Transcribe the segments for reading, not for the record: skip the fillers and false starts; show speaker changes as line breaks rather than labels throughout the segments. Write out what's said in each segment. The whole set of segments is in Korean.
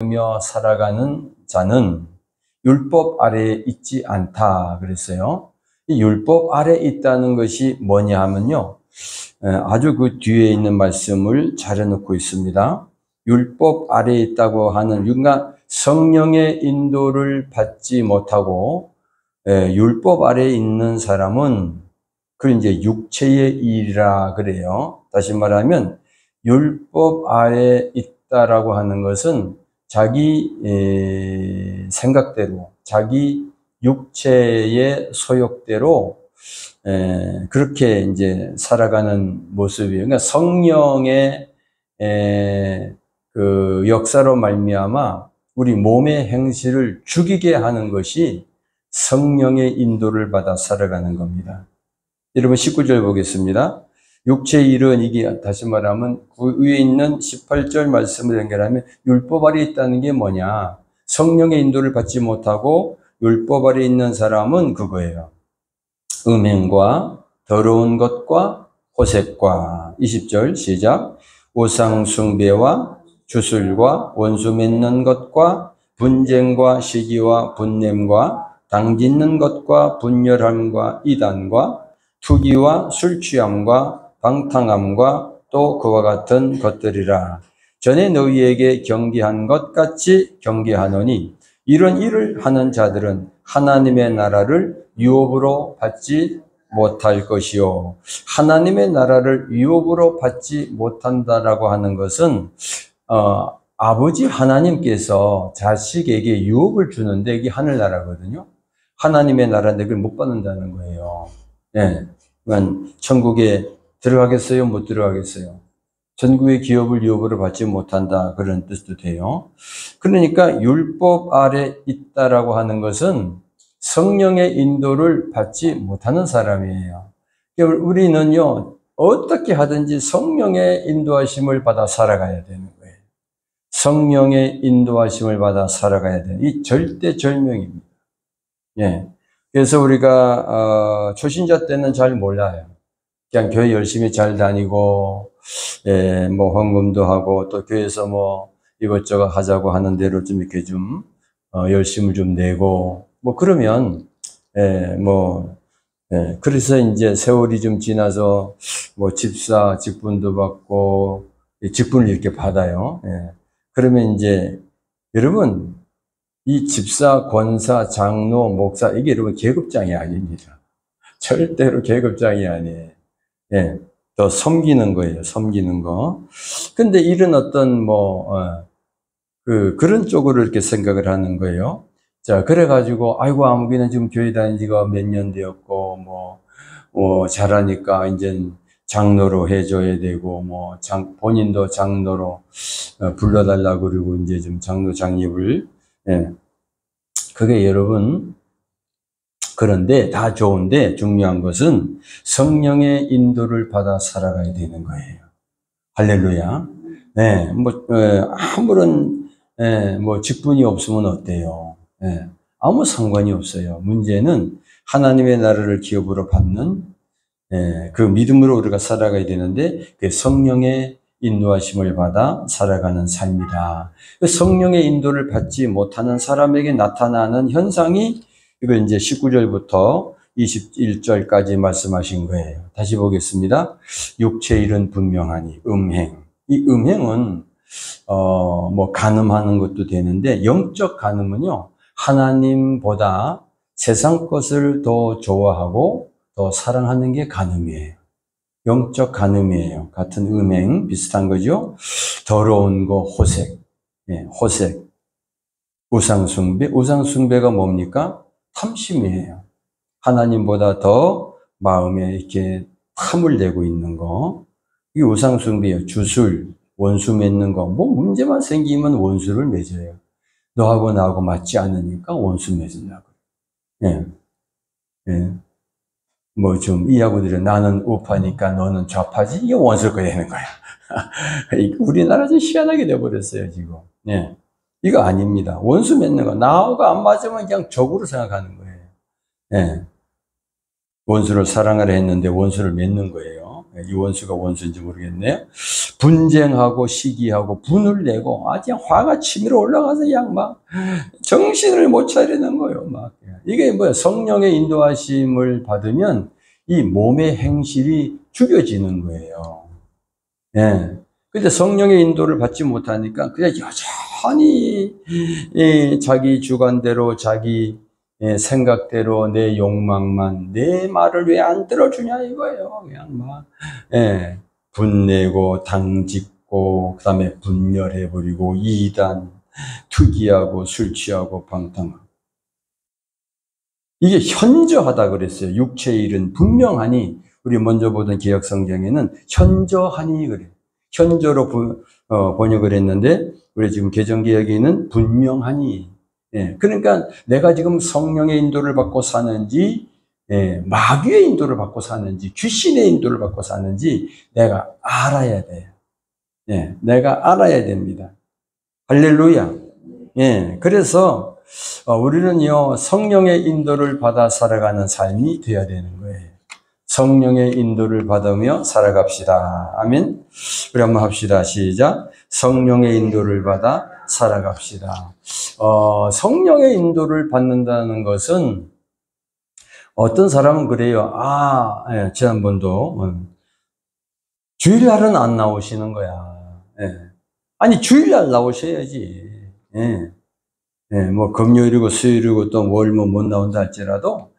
며 살아가는 자는 율법 아래에 있지 않다 그랬어요. 이 율법 아래에 있다는 것이 뭐냐 하면요, 아주 그 뒤에 있는 말씀을 잘 해놓고 있습니다. 율법 아래에 있다고 하는, 그러니까 성령의 인도를 받지 못하고 율법 아래에 있는 사람은 그 이제 육체의 일이라 그래요. 다시 말하면 율법 아래에 있다라고 하는 것은 자기 생각대로, 자기 육체의 소욕대로 그렇게 이제 살아가는 모습이에요. 그러니까 성령의 그 역사로 말미암아 우리 몸의 행실을 죽이게 하는 것이 성령의 인도를 받아 살아가는 겁니다. 여러분 19절 보겠습니다. 육체의 일은, 이게 다시 말하면 그 위에 있는 18절 말씀을 연결하면 율법 아래에 있다는 게 뭐냐? 성령의 인도를 받지 못하고 율법 아래에 있는 사람은 그거예요. 음행과 더러운 것과 호색과. 20절 시작. 우상 숭배와 주술과 원수 맺는 것과 분쟁과 시기와 분냄과 당짓는 것과 분열함과 이단과 투기와 술 취함과 방탕함과 또 그와 같은 것들이라. 전에 너희에게 경계한 것 같이 경계하노니 이런 일을 하는 자들은 하나님의 나라를 유업으로 받지 못할 것이요. 하나님의 나라를 유업으로 받지 못한다라고 하는 것은 아버지 하나님께서 자식에게 유업을 주는데 이게 하늘나라거든요. 하나님의 나라인데 그걸 못 받는다는 거예요. 네. 그러니까 천국에 들어가겠어요? 못 들어가겠어요? 천국의 기업을 유업으로 받지 못한다, 그런 뜻도 돼요. 그러니까 율법 아래 있다라고 하는 것은 성령의 인도를 받지 못하는 사람이에요. 우리는요, 어떻게 하든지 성령의 인도하심을 받아 살아가야 되는 거예요. 성령의 인도하심을 받아 살아가야 되는, 이 절대절명입니다. 예. 그래서 우리가 초신자 때는 잘 몰라요. 그냥 교회 열심히 잘 다니고, 뭐 헌금도 하고 또 교회에서 뭐 이것저것 하자고 하는 대로 좀 이렇게 좀 열심을 좀 내고 뭐 그러면 그래서 이제 세월이 좀 지나서 뭐 집사 직분도 받고 직분을 이렇게 받아요. 그러면 이제 여러분, 이 집사, 권사, 장로, 목사, 이게 여러분 계급장이 아닙니다. 절대로 계급장이 아니에요. 더 섬기는 거예요, 섬기는 거. 근데 이런 어떤 그런 쪽으로 이렇게 생각을 하는 거예요. 자, 그래가지고, 아이고, 아무개는 지금 교회 다닌 지가 몇 년 되었고, 잘하니까 이제 장로로 해줘야 되고, 본인도 장로로 불러달라고 그러고, 이제 좀 장로 장립을, 그게 여러분, 그런데 다 좋은데 중요한 것은 성령의 인도를 받아 살아가야 되는 거예요. 할렐루야. 아무런 직분이 없으면 어때요? 아무 상관이 없어요. 문제는 하나님의 나라를 기업으로 받는 그 믿음으로 우리가 살아가야 되는데 그 성령의 인도하심을 받아 살아가는 삶이다. 그 성령의 인도를 받지 못하는 사람에게 나타나는 현상이 이걸 이제 19절부터 21절까지 말씀하신 거예요. 다시 보겠습니다. 육체 일은 분명하니 음행. 이 음행은 간음하는 것도 되는데 영적 간음은요, 하나님보다 세상 것을 더 좋아하고 더 사랑하는 게 간음이에요. 영적 간음이에요. 같은 음행 비슷한 거죠. 더러운 거 호색. 호색. 우상숭배. 우상숭배가 뭡니까? 탐심이에요. 하나님보다 더 마음에 이렇게 탐을 내고 있는 거. 이게 우상숭배예요. 주술, 원수 맺는 거. 문제만 생기면 원수를 맺어요. 너하고 나하고 맞지 않으니까 원수 맺으려고. 이야기들은 나는 우파니까 너는 좌파지? 이게 원수가 되는 거야. 우리나라 좀 희한하게 돼버렸어요, 지금. 이거 아닙니다. 원수 맺는 거. 나하고 안 맞으면 그냥 적으로 생각하는 거예요. 원수를 사랑하려 했는데 원수를 맺는 거예요. 이 원수가 원수인지 모르겠네요. 분쟁하고 시기하고 분을 내고 아주 화가 치밀어 올라가서 그냥 막 정신을 못 차리는 거예요. 막 이게 뭐야? 성령의 인도하심을 받으면 이 몸의 행실이 죽여지는 거예요. 예. 근데 성령의 인도를 받지 못하니까 그냥 여전히 자기 주관대로 자기 생각대로 내 욕망만 내 말을 왜 안 들어주냐 이거예요. 그냥 막 분내고 당짓고 그다음에 분열해버리고 이단 투기하고 술 취하고 방탕하고 이게 현저하다 그랬어요. 육체의 일은 분명하니 우리 먼저 보던 개역 성경에는 현저하니 그래요. 현저로 번역을 했는데 우리 지금 개정개역에는 분명하니. 그러니까 내가 지금 성령의 인도를 받고 사는지 마귀의 인도를 받고 사는지 귀신의 인도를 받고 사는지 내가 알아야 돼요. 내가 알아야 됩니다. 할렐루야. 그래서 우리는요 성령의 인도를 받아 살아가는 삶이 되어야 되는 거예요. 성령의 인도를 받으며 살아갑시다. 아멘. 우리 한번 합시다. 시작. 성령의 인도를 받아 살아갑시다. 성령의 인도를 받는다는 것은 어떤 사람은 그래요. 지난번도 주일날은 안 나오시는 거야. 아니 주일날 나오셔야지. 뭐 금요일이고 수요일이고 또 월뭐 못 나온다 할지라도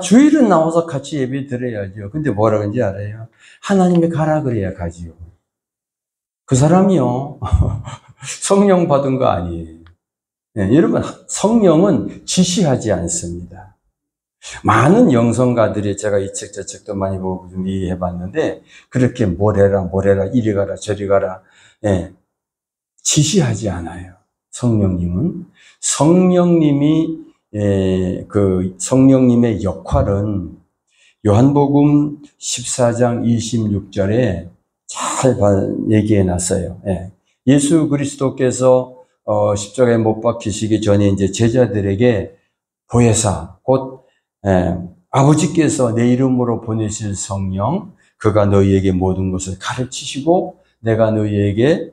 주일은 나와서 같이 예배 드려야죠. 근데 뭐라 그런지 알아요? 하나님이 가라 그래야 가지요. 그 사람이요. 성령 받은 거 아니에요. 여러분 성령은 지시하지 않습니다. 많은 영성가들이 제가 이 책 저 책도 많이 보고 좀 이해해 봤는데 그렇게 뭐래라 이리 가라 저리 가라 지시하지 않아요. 성령님이 그 성령님의 역할은 요한복음 14장 26절에 잘 얘기해 놨어요. 예수 그리스도께서 십자가에 못 박히시기 전에 이제 제자들에게 보혜사 곧 아버지께서 내 이름으로 보내실 성령 그가 너희에게 모든 것을 가르치시고 내가 너희에게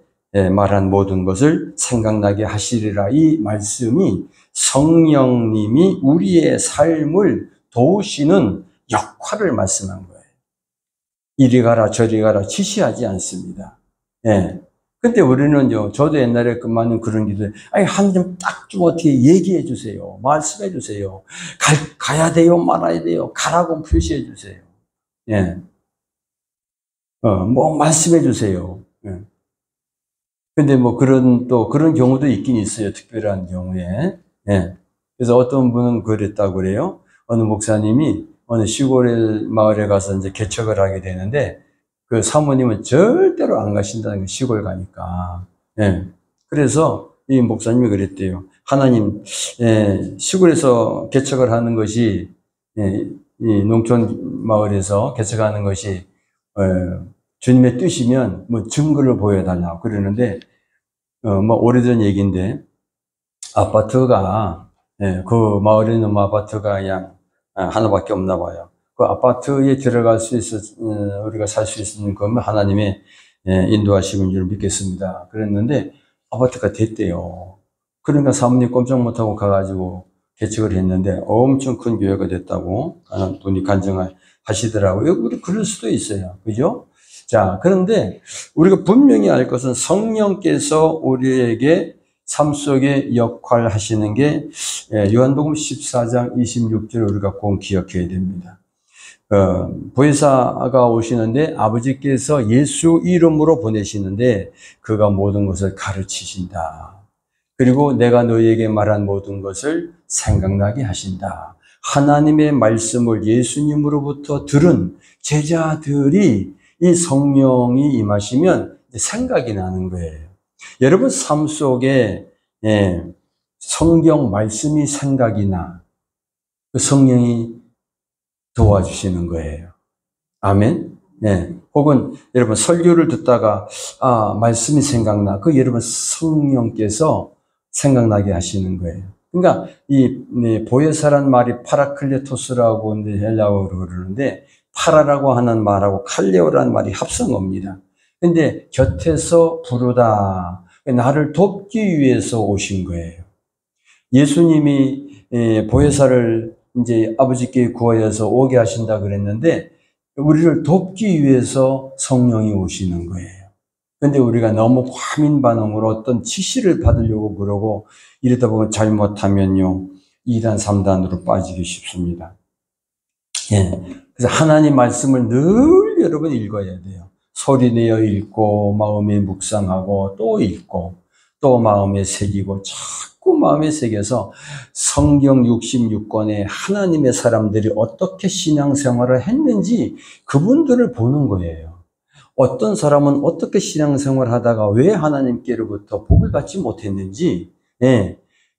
말한 모든 것을 생각나게 하시리라. 이 말씀이 성령님이 우리의 삶을 도우시는 역할을 말씀한 거예요. 이리 가라 저리 가라 지시하지 않습니다. 근데 우리는요, 저도 옛날에 그만은 그런 기도, 하나님 딱 좀 어떻게 얘기해 주세요. 말씀해 주세요. 가야 돼요, 말아야 돼요. 가라고 표시해 주세요. 뭐 말씀해 주세요. 근데 뭐 그런 경우도 있긴 있어요. 특별한 경우에. 그래서 어떤 분은 그랬다고 그래요. 어느 목사님이 어느 시골 마을에 가서 이제 개척을 하게 되는데 그 사모님은 절대로 안 가신다는 거예요. 시골 가니까. 그래서 이 목사님이 그랬대요. 하나님, 시골에서 개척을 하는 것이, 이 농촌 마을에서 개척하는 것이, 주님의 뜻이면 뭐 증거를 보여달라고 그러는데, 뭐 오래전 얘기인데, 아파트가, 그 마을에 있는 아파트가 그냥 하나밖에 없나 봐요. 그 아파트에 들어갈 수 우리가 살 수 있는 거면 하나님의 인도하심인 줄 믿겠습니다. 그랬는데 아파트가 됐대요. 그러니까 사모님 꼼짝 못하고 가가지고 개척을 했는데 엄청 큰 교회가 됐다고 하는 분이 간증하시더라고요. 우리 그럴 수도 있어요. 그죠? 자, 그런데 우리가 분명히 알 것은 성령께서 우리에게 삶 속에 역할하시는 게 요한복음 14장 26절 우리가 꼭 기억해야 됩니다. 보혜사가 오시는데 아버지께서 예수 이름으로 보내시는데 그가 모든 것을 가르치신다. 그리고 내가 너희에게 말한 모든 것을 생각나게 하신다. 하나님의 말씀을 예수님으로부터 들은 제자들이 이 성령이 임하시면 생각이 나는 거예요. 여러분 삶 속에 성경 말씀이 생각이 나. 그 성령이 도와주시는 거예요. 아멘. 혹은 여러분 설교를 듣다가 말씀이 생각나. 그 여러분 성령께서 생각나게 하시는 거예요. 그러니까 이 보혜사란 말이 파라클레토스라고 헬라어로 그러는데 파라라고 하는 말하고 칼레오라는 말이 합성어입니다. 근데 곁에서 부르다. 나를 돕기 위해서 오신 거예요. 예수님이 보혜사를 이제 아버지께 구하여서 오게 하신다 그랬는데 우리를 돕기 위해서 성령이 오시는 거예요. 근데 우리가 너무 과민 반응으로 어떤 지시를 받으려고 그러고 이러다 보면 잘못하면요 2단, 3단으로 빠지기 쉽습니다. 예. 그래서 하나님 말씀을 늘 여러분 읽어야 돼요. 소리내어 읽고 마음에 묵상하고 또 읽고 또 마음에 새기고 자꾸 마음에 새겨서 성경 66권에 하나님의 사람들이 어떻게 신앙생활을 했는지 그분들을 보는 거예요. 어떤 사람은 어떻게 신앙생활을 하다가 왜 하나님께로부터 복을 받지 못했는지,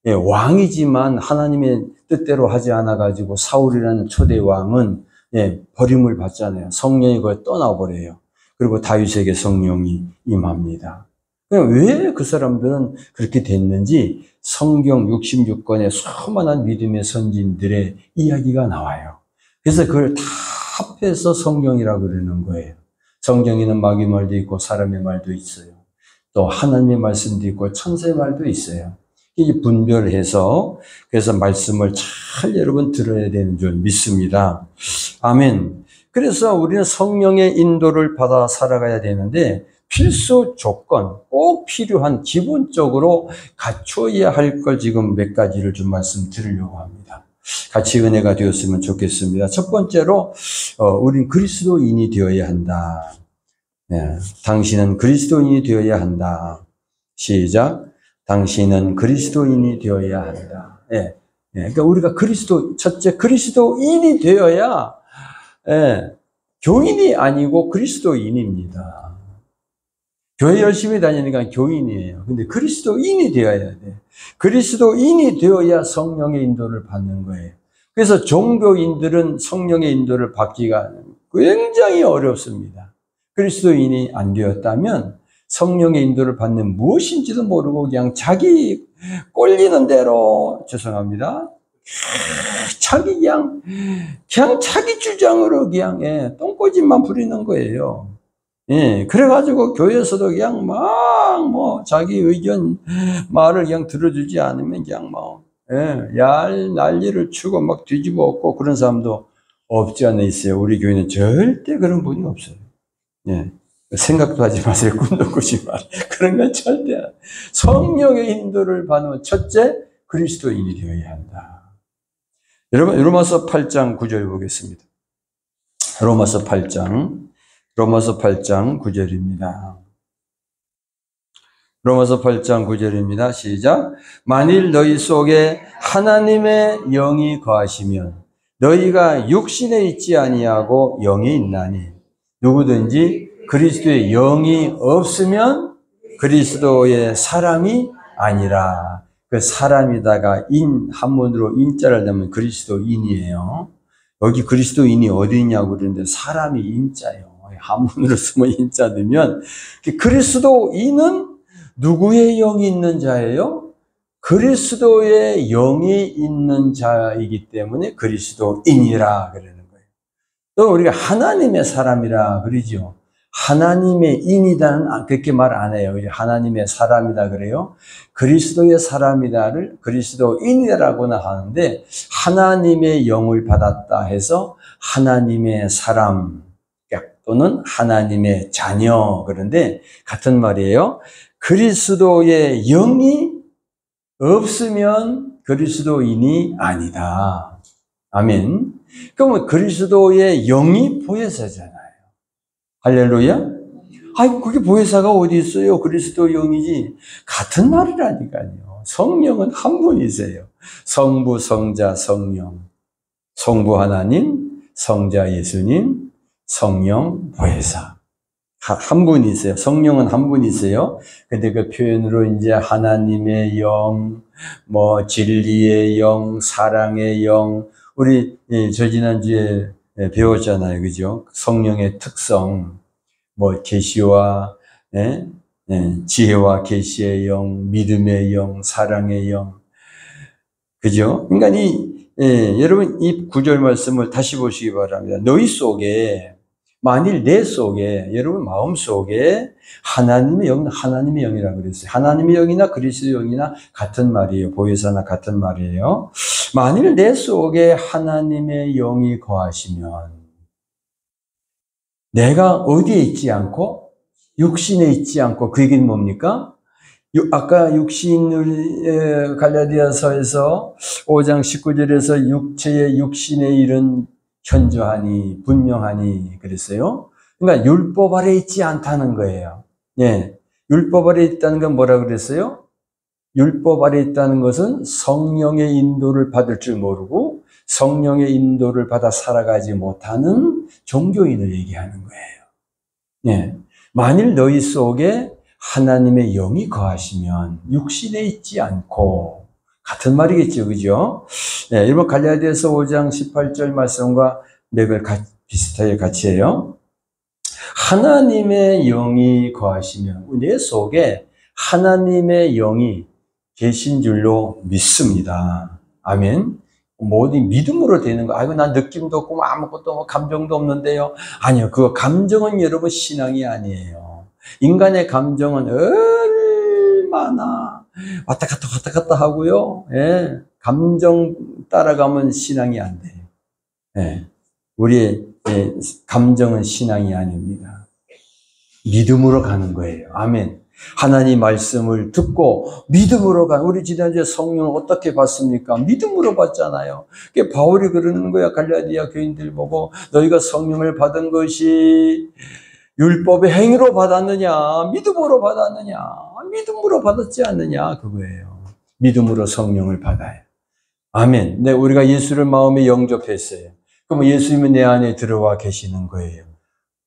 왕이지만 하나님의 뜻대로 하지 않아가지고 사울이라는 초대 왕은 버림을 받잖아요. 성령이 그걸 떠나버려요. 그리고 다윗에게 성령이 임합니다. 왜 그 사람들은 그렇게 됐는지 성경 66권의 수많은 믿음의 선진들의 이야기가 나와요. 그래서 그걸 다 합해서 성경이라고 그러는 거예요. 성경에는 마귀 말도 있고 사람의 말도 있어요. 또 하나님의 말씀도 있고 천사의 말도 있어요. 이 분별해서 그래서 말씀을 잘 여러분 들어야 되는 줄 믿습니다. 아멘. 그래서 우리는 성령의 인도를 받아 살아가야 되는데 필수 조건, 꼭 필요한 기본적으로 갖춰야 할 걸 지금 몇 가지를 좀 말씀드리려고 합니다. 같이 은혜가 되었으면 좋겠습니다. 첫 번째로 우린 그리스도인이 되어야 한다. 당신은 그리스도인이 되어야 한다. 시작. 당신은 그리스도인이 되어야 한다. 그러니까 우리가 첫째 그리스도인이 되어야 교인이 아니고 그리스도인입니다. 교회 열심히 다니니까 교인이에요. 근데 그리스도인이 되어야 돼. 그리스도인이 되어야 성령의 인도를 받는 거예요. 그래서 종교인들은 성령의 인도를 받기가 굉장히 어렵습니다. 그리스도인이 안 되었다면 성령의 인도를 받는 무엇인지도 모르고 그냥 자기 꼴리는 대로, 죄송합니다. 그냥 자기 주장으로 그냥 똥꼬집만 부리는 거예요. 그래가지고 교회에서도 그냥 자기 의견 말을 그냥 들어주지 않으면 그냥 난리를 치고 막 뒤집어 엎고 그런 사람도 없지 않아 있어요. 우리 교회는 절대 그런 분이 없어요. 생각도 하지 마세요. 꿈도 꾸지 마세요. 그런 건 절대 안. 성령의 인도를 받으면 첫째, 그리스도인이 되어야 한다. 여러분, 로마서 8장 9절 보겠습니다. 로마서 8장 9절입니다. 로마서 8장 9절입니다. 시작. 만일 너희 속에 하나님의 영이 거하시면 너희가 육신에 있지 아니하고 영이 있나니 누구든지 그리스도의 영이 없으면 그리스도의 사람이 아니라. 그 사람이다가 한문으로 인자를 넣으면 그리스도인이에요. 여기 그리스도인이 어디 있냐고 그러는데 사람이 인자예요. 한문으로 쓰면 인자 넣으면 그리스도인은 누구의 영이 있는 자예요? 그리스도의 영이 있는 자이기 때문에 그리스도인이라 그러는 거예요. 또 우리가 하나님의 사람이라 그러죠. 하나님의 인이다는 그렇게 말 안 해요. 하나님의 사람이다 그래요. 그리스도의 사람이다를 그리스도인이라고나 하는데 하나님의 영을 받았다 해서 하나님의 사람 또는 하나님의 자녀. 그런데 같은 말이에요. 그리스도의 영이 없으면 그리스도인이 아니다. 아멘. 그러면 그리스도의 영이 보혜사잖아요. 할렐루야? 그게 보혜사가 어디 있어요? 그리스도 영이지. 같은 말이라니까요. 성령은 한 분이세요. 성부, 성자, 성령. 성부 하나님, 성자 예수님, 성령, 보혜사. 한 분이세요. 성령은 한 분이세요. 근데 그 표현으로 이제 하나님의 영, 진리의 영, 사랑의 영, 우리 저 지난주에 배웠잖아요. 그죠? 성령의 특성, 계시와 지혜와 계시의 영, 믿음의 영, 사랑의 영. 그죠? 그러니까 여러분 이 구절 말씀을 다시 보시기 바랍니다. 너희 속에, 만일 내 속에, 여러분 마음 속에 하나님의 영, 하나님의 영이라고 그랬어요. 하나님의 영이나 그리스도의 영이나 같은 말이에요. 보혜사나 같은 말이에요. 만일 내 속에 하나님의 영이 거하시면 내가 어디에 있지 않고 육신에 있지 않고, 그 얘기는 뭡니까? 아까 육신을 갈라디아서에서 5장 19절에서 육체의 육신의 일은 현저하니 분명하니 그랬어요. 그러니까 율법 아래 있지 않다는 거예요. 예, 율법 아래 있다는 건 뭐라 그랬어요? 율법 아래 있다는 것은 성령의 인도를 받을 줄 모르고 성령의 인도를 받아 살아가지 못하는 종교인을 얘기하는 거예요. 예, 만일 너희 속에 하나님의 영이 거하시면 육신에 있지 않고, 같은 말이겠죠, 그죠? 네, 여러분 갈라디아서 5장 18절 말씀과 매번 비슷하게 같이 해요. 하나님의 영이 거하시면, 내 속에 하나님의 영이 계신 줄로 믿습니다. 아멘. 모든 믿음으로 되는 거. 아이고, 난 느낌도 없고 아무것도 감정도 없는데요. 아니요, 그 감정은 여러분 신앙이 아니에요. 인간의 감정은 얼마나 왔다 갔다 하고요. 예, 감정 따라가면 신앙이 안 돼요. 예, 우리의 감정은 신앙이 아닙니다. 믿음으로 가는 거예요. 아멘. 하나님 말씀을 듣고 믿음으로 가. 우리 지난주에 성령을 어떻게 받습니까? 믿음으로 받잖아요. 그게 바울이 그러는 거야. 갈라디아 교인들 보고 너희가 성령을 받은 것이 율법의 행위로 받았느냐, 믿음으로 받았느냐, 믿음으로 받았지 않느냐, 그거예요. 믿음으로 성령을 받아요. 아멘. 네, 우리가 예수를 마음에 영접했어요. 그럼 예수님은 내 안에 들어와 계시는 거예요.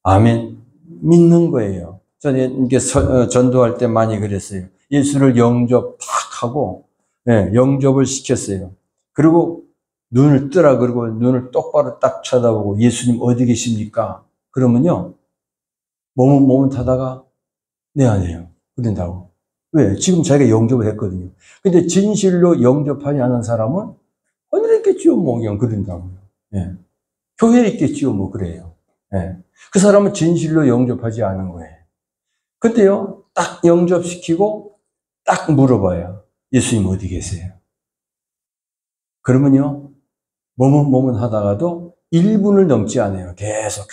아멘. 믿는 거예요. 저는 이게 전도할 때 많이 그랬어요. 예수를 영접 탁 하고, 네, 영접을 시켰어요. 그리고 눈을 뜨라 그러고 눈을 똑바로 딱 쳐다보고 예수님 어디 계십니까? 그러면요. 몸은 타다가 내 안에요. 그런다고. 왜? 지금 자기가 영접을 했거든요. 근데 진실로 영접하지 않은 사람은 하늘에 있겠지요, 뭐, 그냥 그런다고요. 예. 교회에 있겠지요, 뭐, 그래요. 예. 그 사람은 진실로 영접하지 않은 거예요. 근데요, 딱 영접시키고 딱 물어봐요. 예수님 어디 계세요? 그러면요, 몸은 하다가도 1분을 넘지 않아요. 계속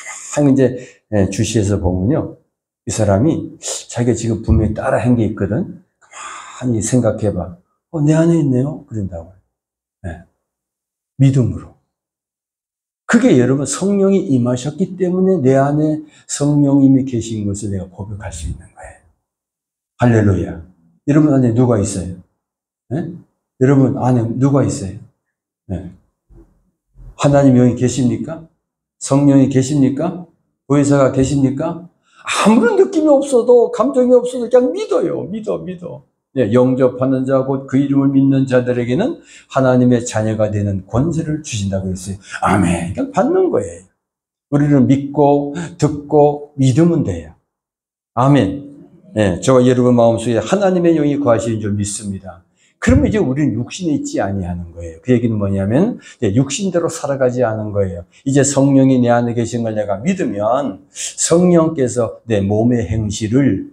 이제 주시해서 보면요, 이 사람이 자기가 지금 분명히 따라 한 게 있거든. 가만히 생각해봐. 내 안에 있네요. 그런다고요. 네. 믿음으로. 그게 여러분 성령이 임하셨기 때문에 내 안에 성령님이 계신 것을 내가 고백할 수 있는 거예요. 할렐루야. 여러분 안에 누가 있어요? 네? 여러분 안에 누가 있어요? 네. 하나님 영이 계십니까? 성령이 계십니까? 보혜사가 계십니까? 아무런 느낌이 없어도, 감정이 없어도 그냥 믿어요. 믿어. 네, 영접하는 자, 곧 그 이름을 믿는 자들에게는 하나님의 자녀가 되는 권세를 주신다고 했어요. 아멘. 그냥 받는 거예요. 우리는 믿고, 듣고, 믿으면 돼요. 아멘. 네, 저와 여러분 마음속에 하나님의 영이 거하시는 줄 믿습니다. 그러면 이제 우리는 육신에 있지 아니하는 거예요. 그 얘기는 뭐냐면 육신대로 살아가지 않은 거예요. 이제 성령이 내 안에 계신 걸 내가 믿으면 성령께서 내 몸의 행실을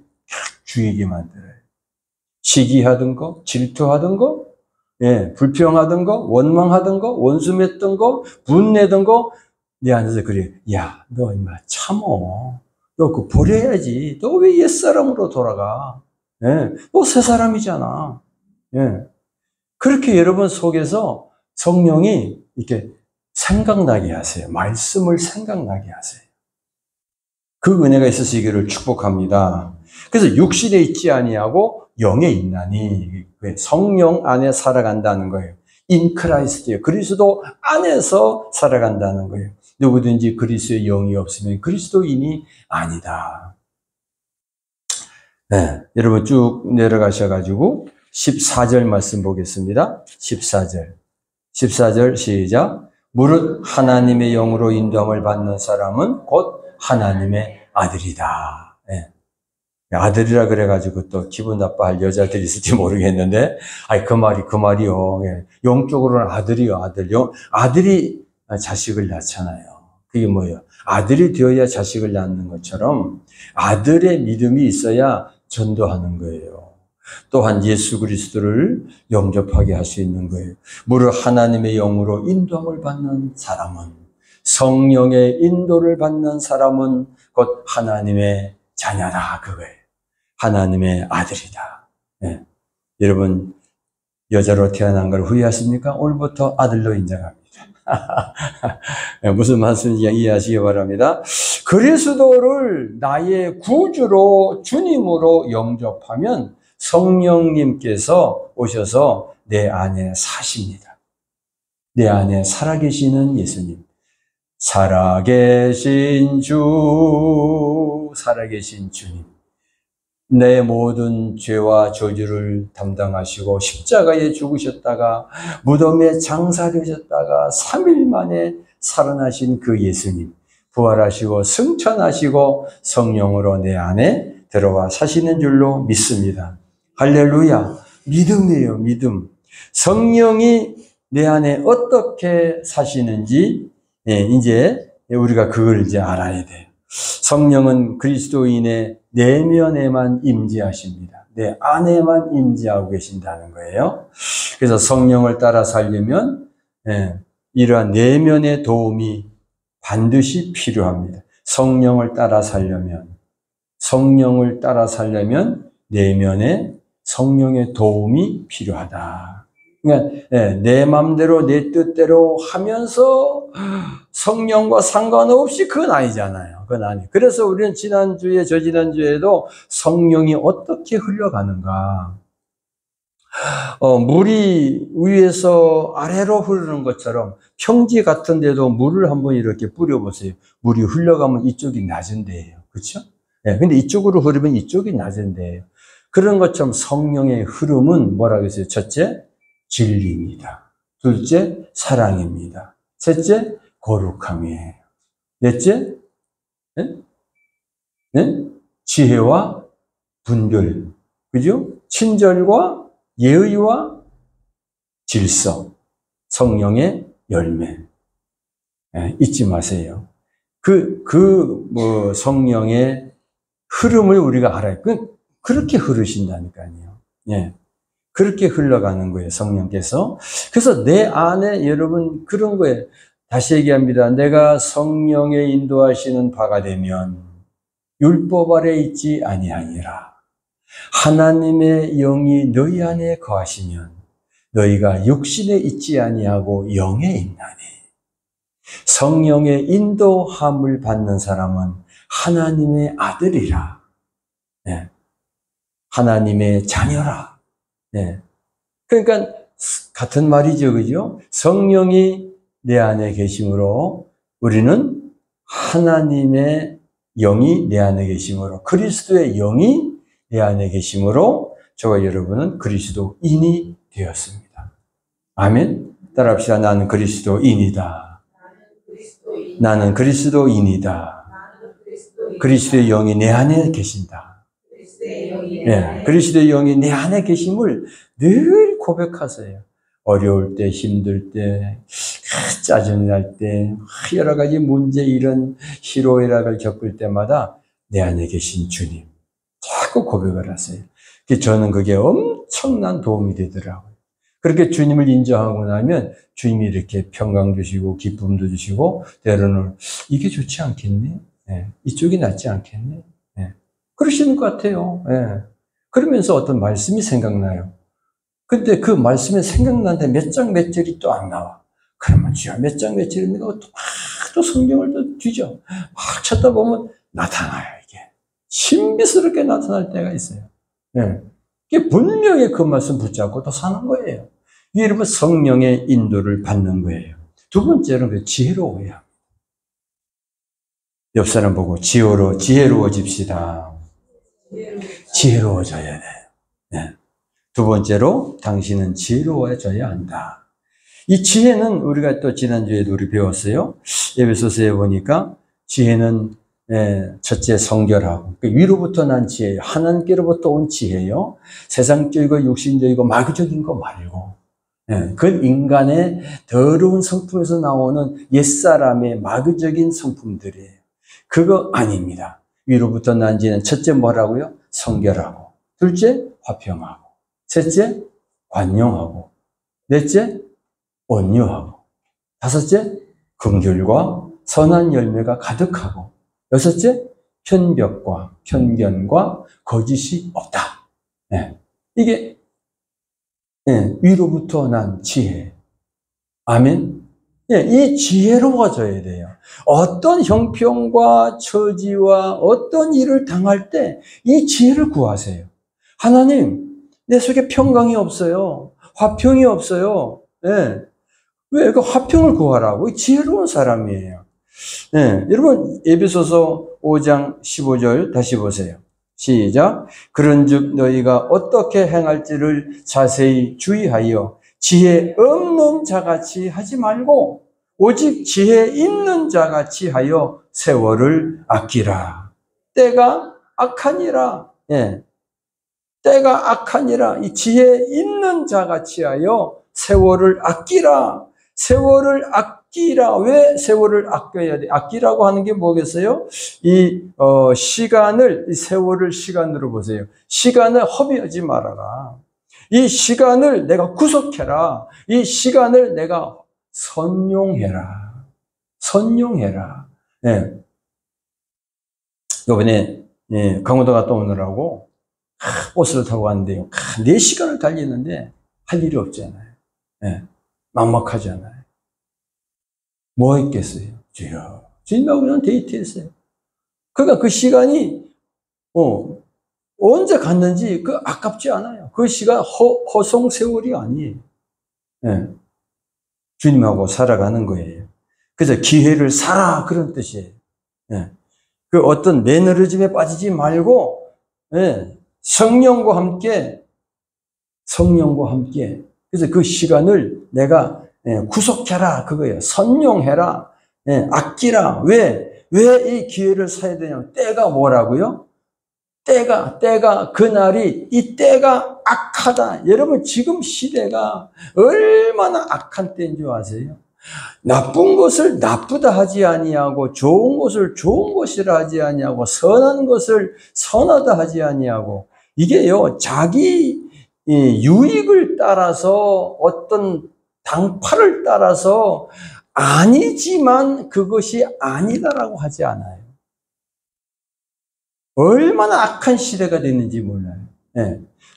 주의게 만들어요. 시기하던 거, 질투하던 거, 예, 불평하던 거, 원망하던 거, 원수맺던 거, 분내던 거, 내 안에서 그래. 야, 너 임마 참어. 너 그거 버려야지. 너 왜 옛사람으로 돌아가? 예, 너 새 사람이잖아. 예. 그렇게 여러분 속에서 성령이 이렇게 생각나게 하세요. 말씀을 생각나게 하세요. 그 은혜가 있으시기를 축복합니다. 그래서 육신에 있지 아니하고 영에 있나니, 성령 안에 살아간다는 거예요. In Christ예요. 그리스도 안에서 살아간다는 거예요. 누구든지 그리스도의 영이 없으면 그리스도인이 아니다. 네, 여러분 쭉 내려가셔가지고 14절 말씀 보겠습니다. 14절 시작. 무릇 하나님의 영으로 인도함을 받는 사람은 곧 하나님의 아들이다. 네. 아들이라 그래가지고 또 기분 나빠할 여자들이 있을지 모르겠는데, 아이, 그 말이요. 예. 영적으로는 아들이요, 아들. 아들이 자식을 낳잖아요. 그게 뭐예요? 아들이 되어야 자식을 낳는 것처럼 아들의 믿음이 있어야 전도하는 거예요. 또한 예수 그리스도를 영접하게 할 수 있는 거예요. 무릇 하나님의 영으로 인도함을 받는 사람은, 성령의 인도를 받는 사람은 곧 하나님의 자녀다, 그거예요. 하나님의 아들이다. 네. 여러분, 여자로 태어난 걸 후회하십니까? 오늘부터 아들로 인정합니다. 무슨 말씀인지 이해하시기 바랍니다. 그리스도를 나의 구주로, 주님으로 영접하면 성령님께서 오셔서 내 안에 사십니다. 내 안에 살아계시는 예수님. 살아계신 주, 살아계신 주님. 내 모든 죄와 저주를 담당하시고 십자가에 죽으셨다가 무덤에 장사되셨다가 3일 만에 살아나신 그 예수님, 부활하시고 승천하시고 성령으로 내 안에 들어와 사시는 줄로 믿습니다. 할렐루야. 믿음이에요, 믿음. 성령이 내 안에 어떻게 사시는지 이제 우리가 그걸 이제 알아야 돼요. 성령은 그리스도인의 내면에만 임재하십니다. 내 안에만 임재하고 계신다는 거예요. 그래서 성령을 따라 살려면 이러한 내면의 도움이 반드시 필요합니다. 성령을 따라 살려면 내면에 성령의 도움이 필요하다. 그러니까 내 마음대로 내 뜻대로 하면서 성령과 상관없이 그건 아니잖아요. 그건 아니에요. 그래서 우리는 저지난주에도 성령이 어떻게 흘러가는가. 물이 위에서 아래로 흐르는 것처럼 평지 같은 데도 물을 한번 이렇게 뿌려보세요. 물이 흘러가면 이쪽이 낮은 데예요. 그렇죠? 근데 이쪽으로 흐르면 이쪽이 낮은 데예요. 그런 것처럼 성령의 흐름은 뭐라고 했어요? 첫째, 진리입니다. 둘째, 사랑입니다. 셋째, 거룩함이에요. 넷째, 지혜와 분별, 그죠? 친절과 예의와 질서, 성령의 열매. 잊지 마세요. 성령의 흐름을 우리가 알아요. 그렇게 흐르신다니까요. 그렇게 흘러가는 거예요, 성령께서. 그래서 내 안에 여러분 그런 거예요. 다시 얘기합니다. 내가 성령의 인도하시는 바가 되면 율법 아래 있지 아니하니라. 하나님의 영이 너희 안에 거하시면 너희가 육신에 있지 아니하고 영에 있나니. 성령의 인도함을 받는 사람은 하나님의 아들이라. 하나님의 자녀라. 그러니까 같은 말이죠, 그죠? 성령이 내 안에 계심으로 우리는 하나님의 영이 내 안에 계심으로, 그리스도의 영이 내 안에 계심으로 저와 여러분은 그리스도인이 되었습니다. 아멘. 따라합시다. 나는 그리스도인이다. 나는 그리스도인이다. 그리스도의 영이 내 안에 계신다. 그리스도의 영이 내 안에 계심을 늘 고백하세요. 어려울 때, 힘들 때, 짜증이 날 때, 여러 가지 문제, 이런 희로애락을 겪을 때마다 내 안에 계신 주님 자꾸 고백을 하세요. 저는 그게 엄청난 도움이 되더라고요. 그렇게 주님을 인정하고 나면 주님이 이렇게 평강 주시고 기쁨도 주시고, 때로는 이게 좋지 않겠니? 이쪽이 낫지 않겠니? 그러시는 것 같아요. 그러면서 어떤 말씀이 생각나요. 근데 그 말씀이 생각나는데 몇 장 몇 절이 또 안 나와. 그러면 주야 몇 장 몇 절이 내가 또 성경을 또 뒤져. 막 찾다 보면 나타나요, 이게. 신비스럽게 나타날 때가 있어요. 이게 분명히 그 말씀 붙잡고 또 사는 거예요. 이게 여러분 성령의 인도를 받는 거예요. 두 번째는 지혜로워야 합니다. 옆 사람 보고 지혜로워집시다. 지혜로워져야 돼요. 두 번째로 당신은 지혜로워져야 한다. 이 지혜는 우리가 또 지난주에도 우리 배웠어요. 에베소서에 보니까 지혜는 첫째 성결하고, 위로부터 난 지혜예요. 하나님께로부터 온 지혜예요. 세상적이고 육신적이고 마귀적인 거 말고, 그 인간의 더러운 성품에서 나오는 옛사람의 마귀적인 성품들이에요. 그거 아닙니다. 위로부터 난 지혜는 첫째 뭐라고요? 성결하고, 둘째 화평하고, 셋째 관용하고, 넷째 온유하고, 다섯째 긍휼과 선한 열매가 가득하고, 여섯째 편벽과 편견과 거짓이 없다. 이게 위로부터 난 지혜. 아멘. 이 지혜로워져야 돼요. 어떤 형편과 처지와 어떤 일을 당할 때 이 지혜를 구하세요. 하나님, 내 속에 평강이 없어요. 화평이 없어요. 왜 그 화평을 구하라고? 지혜로운 사람이에요. 여러분, 에베소서 5장 15절 다시 보세요. 시작. 그런즉 너희가 어떻게 행할지를 자세히 주의하여 지혜 없는 자같이 하지 말고 오직 지혜 있는 자같이 하여 세월을 아끼라. 때가 악하니라. 때가 악하니라. 이 지혜 있는 자같이 하여 세월을 아끼라. 세월을 아끼라. 왜 세월을 아껴야 돼? 아끼라고 하는 게 뭐겠어요? 시간을, 이 세월을 시간으로 보세요. 시간을 허비하지 말아라. 이 시간을 내가 구속해라. 이 시간을 내가 선용해라. 선용해라. 이번에 강원도 갔다 오느라고 버스를 타고 갔는데요. 4시간을 달리는데 할 일이 없잖아요. 막막하잖아요. 뭐 했겠어요? 주님하고 그냥 데이트했어요. 그러니까 그 시간이 언제 갔는지 아깝지 않아요. 그 시간 허송 세월이 아니에요. 주님하고 살아가는 거예요. 그래서 기회를 살아 그런 뜻이에요. 그 어떤 매너리즘에 빠지지 말고 성령과 함께 그래서 그 시간을 내가 구속해라 그거예요. 선용해라. 아끼라. 왜 이 기회를 사야 되냐면 때가 뭐라고요? 때가 그날이 이 때가 악하다. 여러분 지금 시대가 얼마나 악한 때인 줄 아세요? 나쁜 것을 나쁘다 하지 아니하고 좋은 것을 좋은 것이라 하지 아니하고 선한 것을 선하다 하지 아니하고 이게요 자기 유익을 따라서 어떤 당파를 따라서 아니지만 그것이 아니다라고 하지 않아요. 얼마나 악한 시대가 됐는지 몰라요.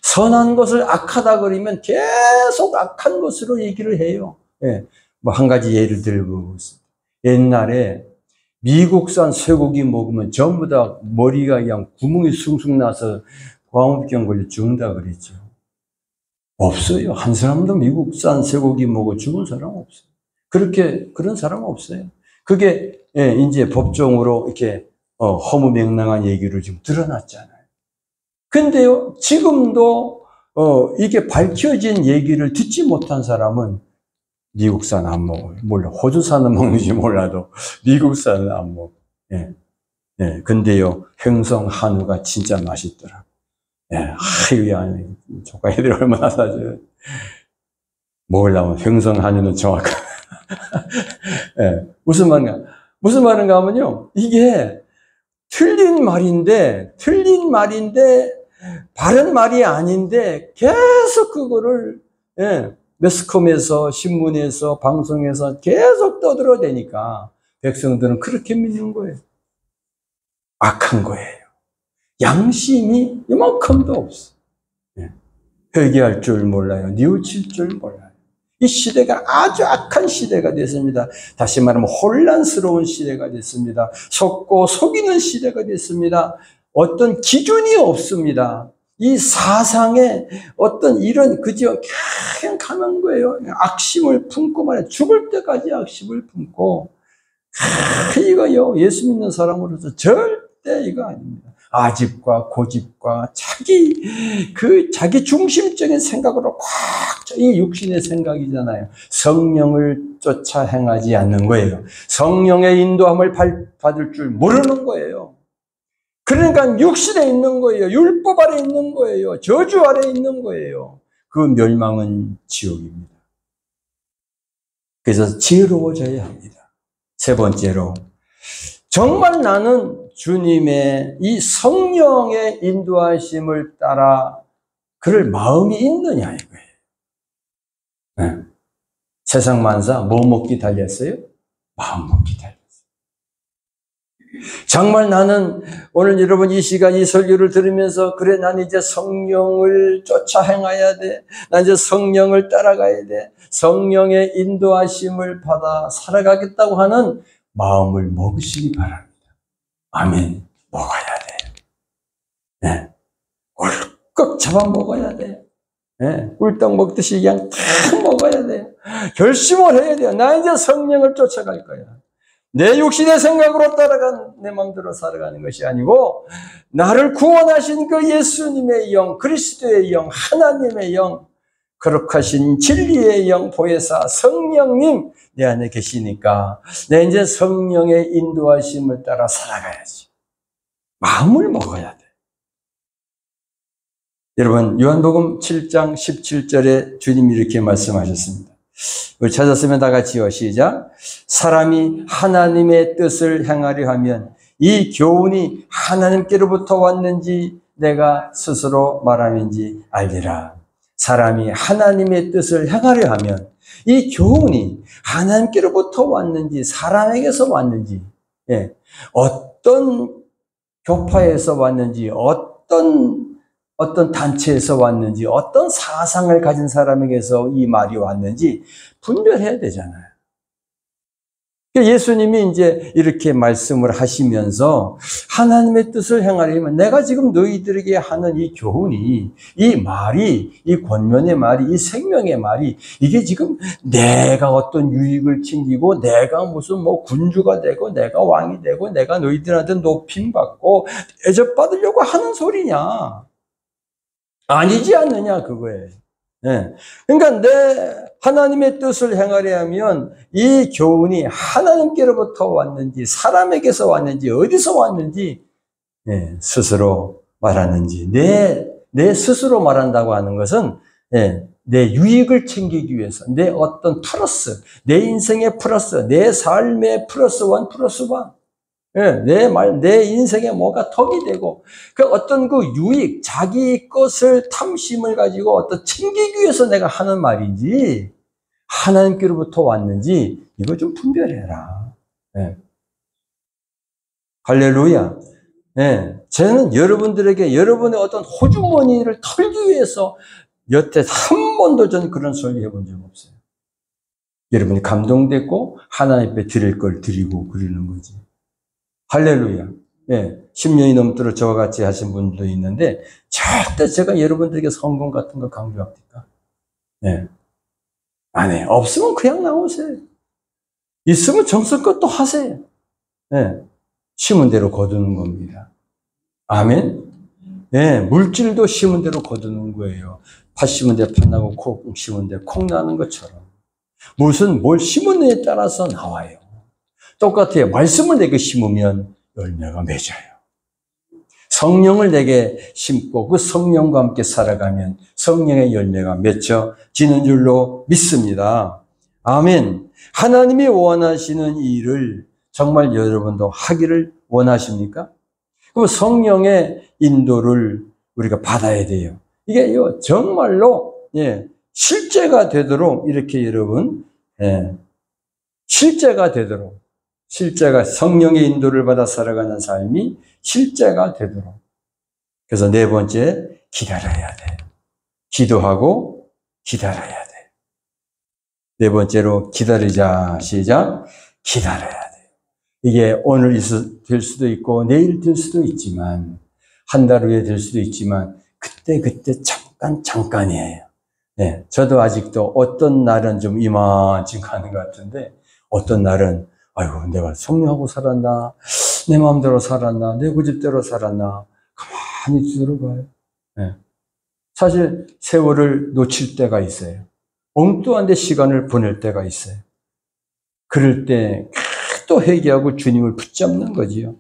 선한 것을 악하다 그러면 계속 악한 것으로 얘기를 해요. 뭐 한 가지 예를 들고 옛날에 미국산 쇠고기 먹으면 전부 다 머리가 그냥 구멍이 숭숭 나서 광우병 걸려 죽는다 그랬죠. 없어요. 한 사람도 미국산 쇠고기 먹어 죽은 사람 없어요. 그런 사람 없어요. 그게 이제 법정으로 이렇게 허무맹랑한 얘기를 지금 드러났잖아요. 근데요, 지금도 이게 밝혀진 얘기를 듣지 못한 사람은 미국산 안 먹어요. 몰라. 호주산은 먹는지 몰라도 미국산은 안 먹어요. 근데요, 횡성 한우가 진짜 맛있더라. 아유, 조카 애들이 얼마나 사줘요. 먹으려면 횡성 한우는 정확한. 무슨 말인가 하면요, 이게 틀린 말인데, 바른 말이 아닌데, 계속 그거를, 매스컴에서, 신문에서, 방송에서 계속 떠들어대니까, 백성들은 그렇게 믿는 거예요. 악한 거예요. 양심이 이만큼도 없어. 회개할 줄 몰라요. 뉘우칠 줄 몰라요. 이 시대가 아주 악한 시대가 됐습니다. 다시 말하면 혼란스러운 시대가 됐습니다. 속고 속이는 시대가 됐습니다. 어떤 기준이 없습니다. 이 사상에 어떤 이런 그저 그냥 가는 거예요. 악심을 품고 말이야. 죽을 때까지 악심을 품고 이거요. 예수 믿는 사람으로서 절대 이거 아닙니다. 아집과 고집과 자기 중심적인 생각으로 꽉, 이 육신의 생각이잖아요. 성령을 쫓아 행하지 않는 거예요. 성령의 인도함을 받을 줄 모르는 거예요. 그러니까 육신에 있는 거예요. 율법 아래 있는 거예요. 저주 아래 있는 거예요. 그 멸망은 지옥입니다. 그래서 지혜로워져야 합니다. 세 번째로, 정말 나는 주님의 이 성령의 인도하심을 따라 그럴 마음이 있느냐 이거예요. 네. 세상 만사 뭐 먹기 달렸어요? 마음 먹기 달렸어요. 정말 나는 오늘 여러분 이 시간 이 설교를 들으면서 그래 난 이제 성령을 쫓아 행해야 돼. 난 이제 성령을 따라가야 돼. 성령의 인도하심을 받아 살아가겠다고 하는 마음을 먹으시기 바랍니다. 아멘. 먹어야 돼. 네. 꿀꺽 잡아 먹어야 돼. 네. 꿀떡 먹듯이 그냥 탁 먹어야 돼. 결심을 해야 돼요. 나 이제 성령을 쫓아갈 거야. 내 육신의 생각으로 내 마음대로 살아가는 것이 아니고 나를 구원하신 그 예수님의 영, 그리스도의 영, 하나님의 영, 거룩하신 진리의 영, 보혜사 성령님 내 안에 계시니까 내 이제 성령의 인도하심을 따라 살아가야지. 마음을 먹어야 돼. 여러분 요한복음 7장 17절에 주님이 이렇게 말씀하셨습니다. 우리 찾았으면 다 같이요. 시작. 사람이 하나님의 뜻을 행하려 하면 이 교훈이 하나님께로부터 왔는지 내가 스스로 말함인지 알리라. 사람이 하나님의 뜻을 행하려 하면 이 교훈이 하나님께로부터 왔는지 사람에게서 왔는지, 예, 어떤 교파에서 왔는지 어떤 단체에서 왔는지 어떤 사상을 가진 사람에게서 이 말이 왔는지 분별해야 되잖아요. 예수님이 이제 이렇게 말씀을 하시면서 하나님의 뜻을 행하려면 내가 지금 너희들에게 하는 이 교훈이, 이 말이, 이 권면의 말이, 이 생명의 말이 이게 지금 내가 어떤 유익을 챙기고 내가 무슨 뭐 군주가 되고 내가 왕이 되고 내가 너희들한테 높임 받고 대접받으려고 하는 소리냐? 아니지 않느냐 그거예요. 네. 그러니까 내 하나님의 뜻을 행하려 하면 이 교훈이 하나님께로부터 왔는지 사람에게서 왔는지 어디서 왔는지, 네, 스스로 말하는지 내 스스로 말한다고 하는 것은, 네, 내 유익을 챙기기 위해서 내 어떤 플러스, 내 인생의 플러스, 내 삶의 플러스 원 플러스 원, 내 인생에 뭐가 덕이 되고, 그 어떤 그 유익, 자기 것을 탐심을 가지고 어떤 챙기기 위해서 내가 하는 말인지, 하나님께로부터 왔는지, 이거 좀 분별해라. 네. 할렐루야. 네. 저는 여러분들에게 여러분의 어떤 호주머니를 털기 위해서 여태 한 번도 전 그런 소리 해본 적 없어요. 여러분이 감동됐고, 하나님 앞에 드릴 걸 드리고 그러는 거지. 할렐루야. 예, 10년이 넘도록 저와 같이 하신 분도 있는데 절대 제가 여러분들에게 성공 같은 거 강조합니까? 예. 아니, 없으면 그냥 나오세요. 있으면 정성껏 또 하세요. 예. 심은 대로 거두는 겁니다. 아멘. 예, 물질도 심은 대로 거두는 거예요. 팥 심은 데 팥 나고 콩 심은 데 콩 나는 것처럼. 뭘 심은 데 따라서 나와요. 똑같아요. 말씀을 내게 심으면 열매가 맺어요. 성령을 내게 심고 그 성령과 함께 살아가면 성령의 열매가 맺혀지는 줄로 믿습니다. 아멘. 하나님이 원하시는 일을 정말 여러분도 하기를 원하십니까? 그럼 성령의 인도를 우리가 받아야 돼요. 이게 정말로, 예, 실제가 되도록 이렇게 여러분, 예, 실제가 되도록, 실제가 성령의 인도를 받아 살아가는 삶이 실제가 되도록. 그래서 네 번째, 기다려야 돼. 기도하고 기다려야 돼. 네 번째로 기다리자. 시작. 기다려야 돼. 이게 오늘 될 수도 있고 내일 될 수도 있지만 한 달 후에 될 수도 있지만 그때 잠깐이에요. 네, 저도 아직도 어떤 날은 좀 이만큼 가는 것 같은데 어떤 날은 아이고 내가 성령하고 살았나 내 마음대로 살았나 내 고집대로 살았나 가만히 뒤돌아봐요. 네. 사실 세월을 놓칠 때가 있어요. 엉뚱한 데 시간을 보낼 때가 있어요. 그럴 때 또 회개하고 주님을 붙잡는 거지요.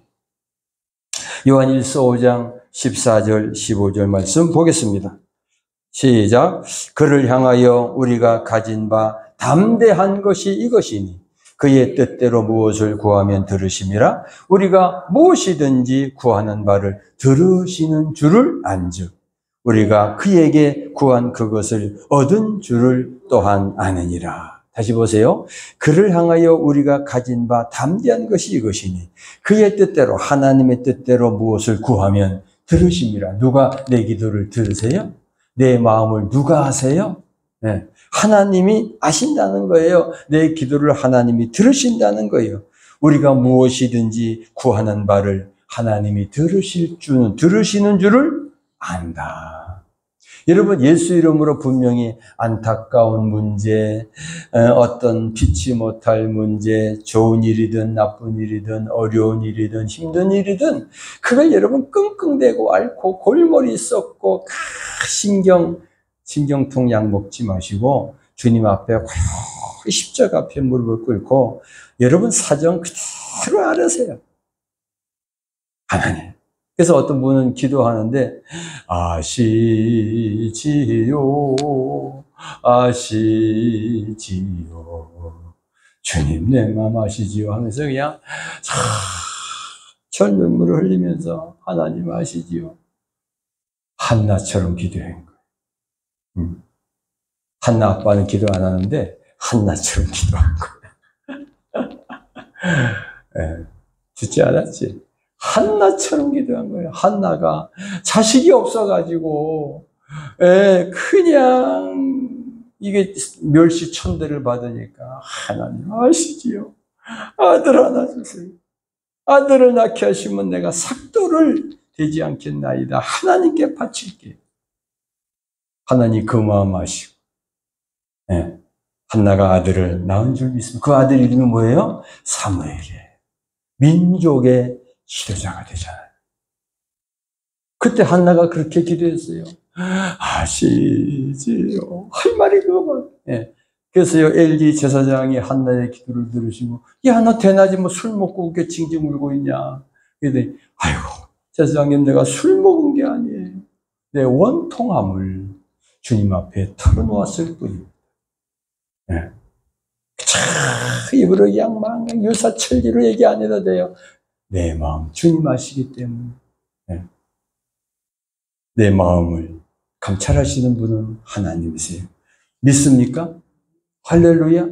요한일서 5장 14절 15절 말씀 보겠습니다. 시작. 그를 향하여 우리가 가진 바 담대한 것이 이것이니 그의 뜻대로 무엇을 구하면 들으심이라. 우리가 무엇이든지 구하는 바를 들으시는 줄을 안즉 우리가 그에게 구한 그것을 얻은 줄을 또한 아느니라. 다시 보세요. 그를 향하여 우리가 가진 바 담대한 것이 이것이니 그의 뜻대로, 하나님의 뜻대로 무엇을 구하면 들으심이라. 누가 내 기도를 들으세요? 내 마음을 누가 아세요? 네. 하나님이 아신다는 거예요. 내 기도를 하나님이 들으신다는 거예요. 우리가 무엇이든지 구하는 바를 하나님이 들으시는 줄을 안다. 여러분, 예수 이름으로 분명히 안타까운 문제, 어떤 피치 못할 문제, 좋은 일이든 나쁜 일이든 어려운 일이든 힘든 일이든 그걸 여러분 끙끙대고 앓고 골머리 썩고 신경통 약 먹지 마시고 주님 앞에 십자가 앞에 무릎을 꿇고 여러분 사정 그대로 알으세요. 하나님. 그래서 어떤 분은 기도하는데 아시지요 주님 내 마음 아시지요 하면서 그냥 절 눈물을 흘리면서 하나님 아시지요. 한나처럼 기도한 거예요. 한나 아빠는 기도 안 하는데 한나처럼 기도한 거예요. 네, 듣지 않았지? 한나처럼 기도한 거예요. 한나가 자식이 없어가지고 그냥 이게 멸시천대를 받으니까 하나님 아시지요. 아들 하나 주세요. 아들을 낳게 하시면 내가 삭도를 되지 않겠나이다. 하나님께 바칠게. 하나님 그 마음 아시고 한나가 아들을 낳은 줄 믿습니다. 그 아들 이름이 뭐예요? 사무엘이에요. 민족의 지도자가 되잖아요. 그때 한나가 그렇게 기도했어요. 아시지요. 할 말이 그거만. 그래서요, 엘리 제사장이 한나의 기도를 들으시고, 야, 너 대낮에 뭐 술 먹고 그렇게 징징 울고 있냐. 그랬더니, 아이고, 제사장님 내가 술 먹은 게 아니에요. 내 원통함을 주님 앞에 털어놓았을 뿐입니다. 입으로 양망, 유사철리로 얘기 안 해도 돼요. 내 마음 주님 아시기 때문에 내 마음을 감찰하시는 분은 하나님이세요. 믿습니까? 할렐루야.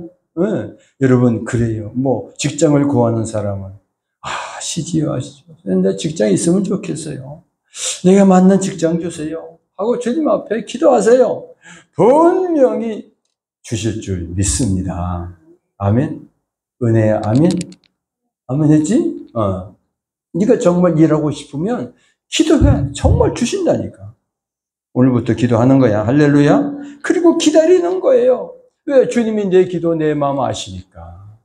여러분 그래요. 뭐 직장을 구하는 사람은 아시지요. 내 직장이 있으면 좋겠어요. 내가 맞는 직장 주세요 하고 주님 앞에 기도하세요. 분명히 주실 줄 믿습니다. 아멘. 은혜야. 아멘. 아멘 했지? 네가 정말 일하고 싶으면 기도해. 정말 주신다니까. 오늘부터 기도하는 거야. 할렐루야. 그리고 기다리는 거예요. 왜? 주님이 내 기도, 내 마음 아시니까.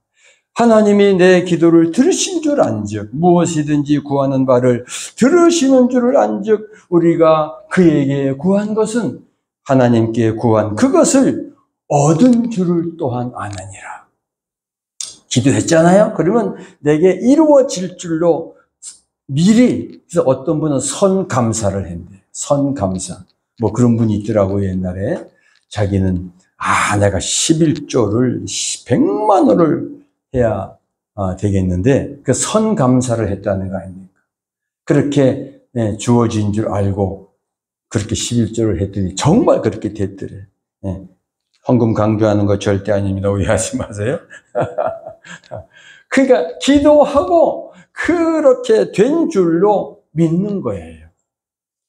하나님이 내 기도를 들으신 줄 안즉 무엇이든지 구하는 바를 들으시는 줄을 안즉 우리가 그에게 구한 것은 하나님께 구한 그것을 얻은 줄을 또한 아느니라. 기도했잖아요. 그러면 내게 이루어질 줄로 미리. 그래서 어떤 분은 선감사를 했는데 선감사 뭐 그런 분이 있더라고요. 옛날에 자기는 내가 11조를 100만 원을 해야 되겠는데 그 선감사를 했다는 거 아닙니까? 그렇게 주어진 줄 알고 그렇게 11조를 했더니 정말 그렇게 됐더래. 헌금 강조하는 거 절대 아닙니다. 오해하지 마세요. 그러니까 기도하고 그렇게 된 줄로 믿는 거예요.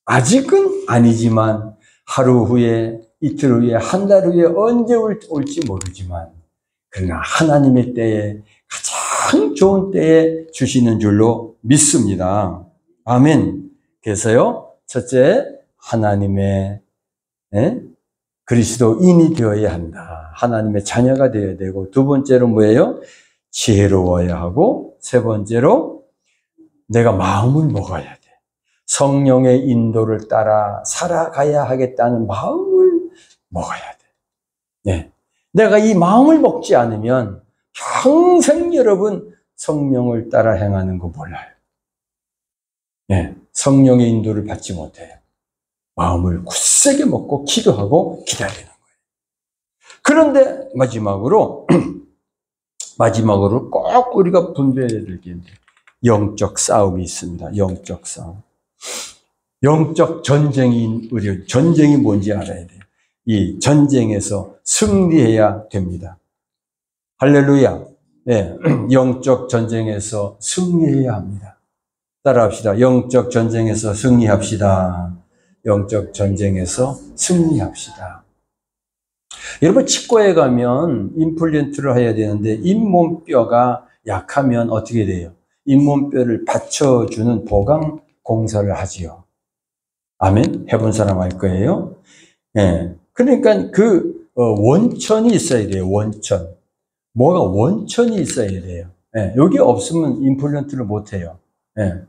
아직은 아니지만 하루 후에, 이틀 후에, 한 달 후에 언제 올지 모르지만 그러나 하나님의 때에 가장 좋은 때에 주시는 줄로 믿습니다. 아멘. 그래서요, 첫째, 하나님의 그리스도인이 되어야 한다. 하나님의 자녀가 되어야 되고, 두 번째로 뭐예요? 지혜로워야 하고, 세 번째로 내가 마음을 먹어야 돼. 성령의 인도를 따라 살아가야 하겠다는 마음을 먹어야 돼. 네. 내가 이 마음을 먹지 않으면 평생 여러분 성령을 따라 행하는 거 몰라요. 네. 성령의 인도를 받지 못해요. 마음을 굳세게 먹고 기도하고 기다리는 거예요. 그런데 마지막으로 꼭 우리가 분별해야 될 게 있는데 영적 싸움이 있습니다. 영적 싸움. 영적 전쟁이 전쟁이 뭔지 알아야 돼요. 이 전쟁에서 승리해야 됩니다. 할렐루야. 네, 영적 전쟁에서 승리해야 합니다. 따라합시다. 영적 전쟁에서 승리합시다. 영적 전쟁에서 승리합시다. 여러분 치과에 가면 임플란트를 해야 되는데 잇몸뼈가 약하면 어떻게 돼요? 잇몸뼈를 받쳐주는 보강 공사를 하지요. 아멘? 해본 사람 알 거예요. 예. 그러니까 원천이 있어야 돼요. 원천. 뭐가 원천이 있어야 돼요. 예. 여기 없으면 임플란트를 못 해요. 예.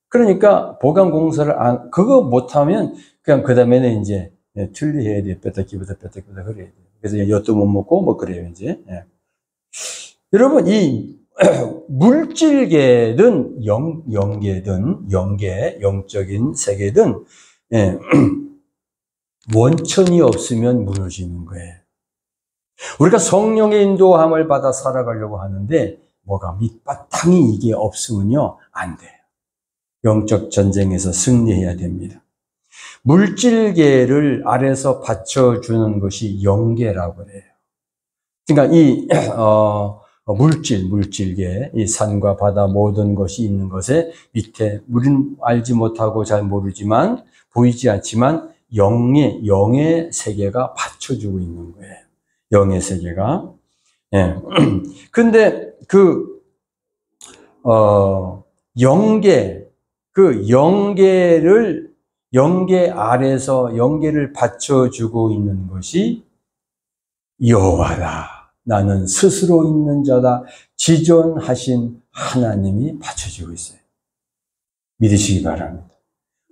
그러니까 보강 공사를 그거 못하면 그냥 그 다음에는 이제 틀리해야 돼요. 뺐다 끼부다 그래야 돼요. 그래서 엿도 못 먹고 뭐 그래요 이제. 예. 여러분 이 물질계든 영계든 영적인 세계든 예. 원천이 없으면 무너지는 거예요. 우리가 성령의 인도함을 받아 살아가려고 하는데 뭐가 밑바탕이 이게 없으면요 안 돼요. 영적 전쟁에서 승리해야 됩니다. 물질계를 아래서 받쳐주는 것이 영계라고 해요. 그러니까 이 물질계, 이 산과 바다 모든 것이 있는 것에 밑에 우리는 알지 못하고 잘 모르지만 보이지 않지만 영의 세계가 받쳐주고 있는 거예요. 영의 세계가. 예. 근데 영계 아래서 영계를 받쳐주고 있는 것이 여호와다. 나는 스스로 있는 자다. 지존하신 하나님이 받쳐주고 있어요. 믿으시기 바랍니다.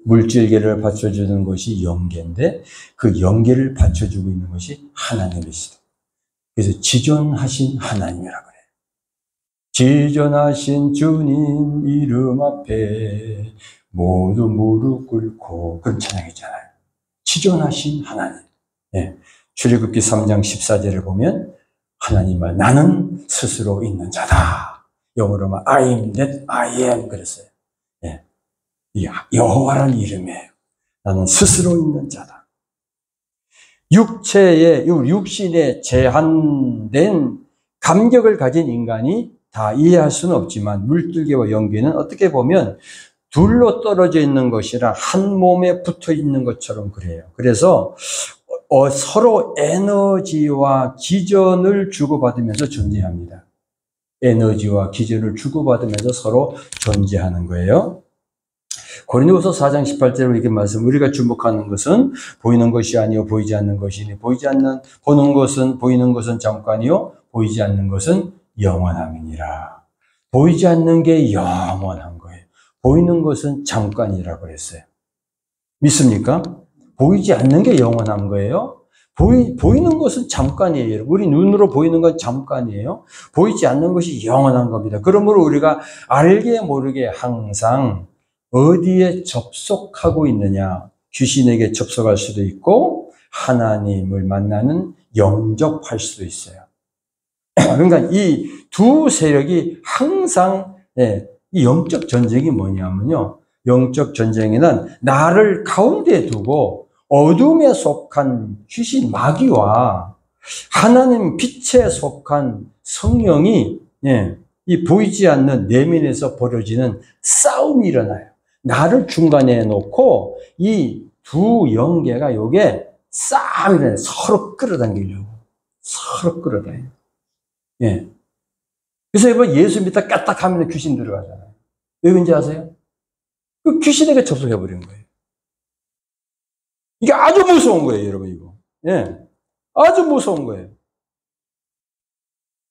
물질계를 받쳐주는 것이 영계인데 그 영계를 받쳐주고 있는 것이 하나님이시다. 그래서 지존하신 하나님이라고 그래요. 지존하신 주님 이름 앞에 모두 무릎 꿇고 그런 찬양이잖아요. 지존하신 하나님. 예. 출애굽기 3장 14절을 보면 하나님 말 나는 스스로 있는 자다. 영어로 말 I am that I am 그랬어요. 예. 여호와라는 이름이에요. 나는 스스로 있는 자다. 육신에 제한된 감격을 가진 인간이 다 이해할 수는 없지만 물질계와 영계는 어떻게 보면 둘로 떨어져 있는 것이라 한 몸에 붙어 있는 것처럼 그래요. 그래서 서로 에너지와 기전을 주고받으면서 존재합니다. 에너지와 기전을 주고받으면서 서로 존재하는 거예요. 고린도후서 4장 18절에 이렇게 말씀, 우리가 주목하는 것은 보이는 것이 아니요 보이지 않는 것이니 보이는 것은 잠깐이요 보이지 않는 것은 영원함이니라. 보이지 않는 게 영원한 거예요. 보이는 것은 잠깐이라고 했어요. 믿습니까? 보이지 않는 게 영원한 거예요. 보이는 것은 잠깐이에요. 우리 눈으로 보이는 건 잠깐이에요. 보이지 않는 것이 영원한 겁니다. 그러므로 우리가 알게 모르게 항상 어디에 접속하고 있느냐? 귀신에게 접속할 수도 있고 하나님을 만나는 영접할 수도 있어요. 그러니까 이 두 세력이 항상 이 영적 전쟁이 뭐냐면요. 영적 전쟁에는 나를 가운데 두고 어둠에 속한 귀신 마귀와 하나님 빛에 속한 성령이 이 보이지 않는 내면에서 벌어지는 싸움이 일어나요. 나를 중간에 놓고 이 두 영계가 요게 싸움이 일어나요. 서로 끌어당기려고. 서로 끌어당겨요. 예. 그래서 여러분 예수 믿다 까딱하면 귀신 들어가잖아요. 왜 그런지 아세요? 그 귀신에게 접속해버린 거예요. 이게 아주 무서운 거예요, 여러분, 이거. 예. 아주 무서운 거예요.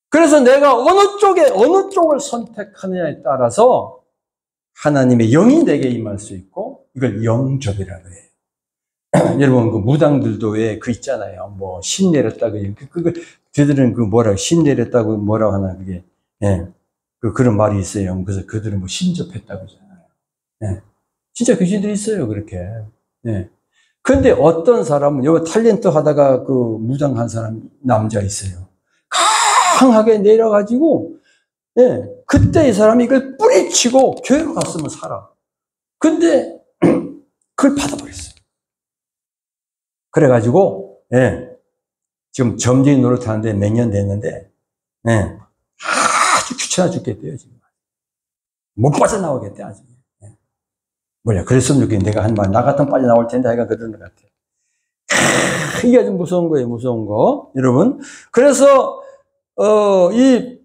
그래서 내가 어느 쪽을 선택하느냐에 따라서 하나님의 영이 내게 임할 수 있고, 이걸 영접이라고 해요. 여러분, 그 무당들도 왜 그 있잖아요. 뭐, 신 내렸다고. 그걸, 그들은 그 뭐라고, 신 내렸다고 뭐라고 하나, 그게. 예. 그런 말이 있어요. 그래서 그들은 뭐 신접했다고 하잖아요. 예. 진짜 귀신들이 있어요, 그렇게. 예. 근데 어떤 사람은, 요 탤런트 하다가 그 무당한 사람, 남자 있어요. 강하게 내려가지고, 예. 그때 이 사람이 이걸 뿌리치고 교회로 갔으면 살아. 근데, 그걸 받아버렸어요. 그래가지고, 예. 지금 점쟁이 노릇하는데 몇 년 됐는데, 예. 아주 귀찮아 죽겠대요, 지금. 못 빠져나오겠대, 아주. 예. 뭐냐, 그랬으면 좋겠는데, 내가 한 말, 나 같으면 빠져나올 텐데, 하여간 그러는 것 같아요. 이게 좀 무서운 거예요, 무서운 거. 여러분. 그래서, 이